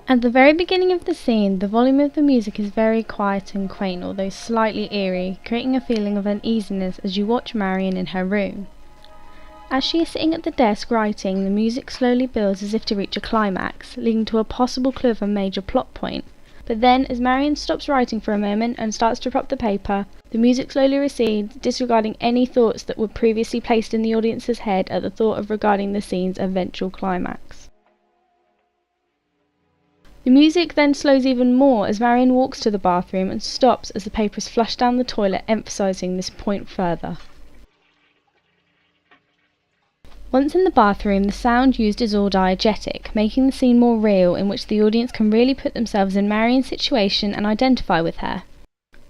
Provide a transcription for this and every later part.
At the very beginning of the scene, the volume of the music is very quiet and quaint, although slightly eerie, creating a feeling of uneasiness as you watch Marion in her room. As she is sitting at the desk writing, the music slowly builds as if to reach a climax, leading to a possible clue of a major plot point. But then, as Marion stops writing for a moment and starts to prop the paper, the music slowly recedes, disregarding any thoughts that were previously placed in the audience's head at the thought of regarding the scene's eventual climax. The music then slows even more as Marion walks to the bathroom and stops as the paper is flushed down the toilet, emphasising this point further. Once in the bathroom, the sound used is all diegetic, making the scene more real, in which the audience can really put themselves in Marion's situation and identify with her.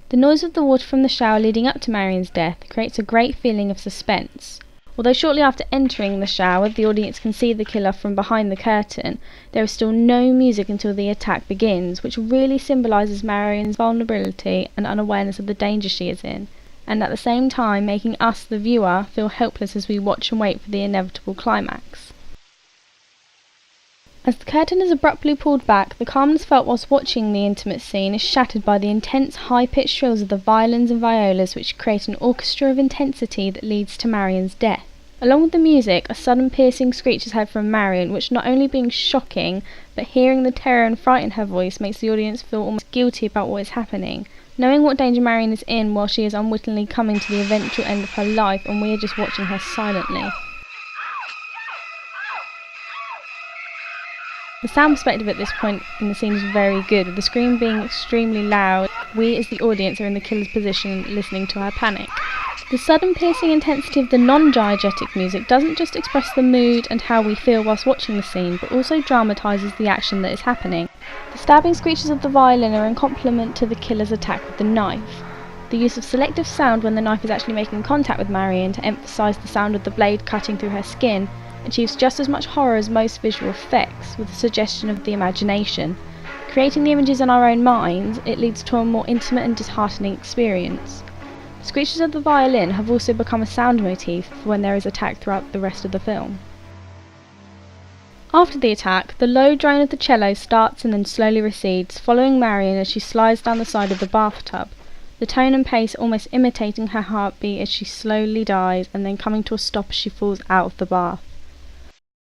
The noise of the water from the shower leading up to Marion's death creates a great feeling of suspense. Although shortly after entering the shower, the audience can see the killer from behind the curtain, there is still no music until the attack begins, which really symbolises Marion's vulnerability and unawareness of the danger she is in, and at the same time making us, the viewer, feel helpless as we watch and wait for the inevitable climax. As the curtain is abruptly pulled back, the calmness felt whilst watching the intimate scene is shattered by the intense high-pitched shrills of the violins and violas, which create an orchestra of intensity that leads to Marion's death. Along with the music, a sudden piercing screech is heard from Marion, which not only being shocking, but hearing the terror and fright in her voice makes the audience feel almost guilty about what is happening, knowing what danger Marion is in while she is unwittingly coming to the eventual end of her life, and we are just watching her silently. The sound perspective at this point in the scene is very good, with the scream being extremely loud. We as the audience are in the killer's position, listening to her panic. The sudden piercing intensity of the non-diegetic music doesn't just express the mood and how we feel whilst watching the scene, but also dramatises the action that is happening. The stabbing screeches of the violin are in complement to the killer's attack with the knife. The use of selective sound when the knife is actually making contact with Marion to emphasise the sound of the blade cutting through her skin achieves just as much horror as most visual effects, with the suggestion of the imagination. Creating the images in our own minds, it leads to a more intimate and disheartening experience. The screeches of the violin have also become a sound motif for when there is attack throughout the rest of the film. After the attack, the low drone of the cello starts and then slowly recedes, following Marion as she slides down the side of the bathtub, the tone and pace almost imitating her heartbeat as she slowly dies and then coming to a stop as she falls out of the bath.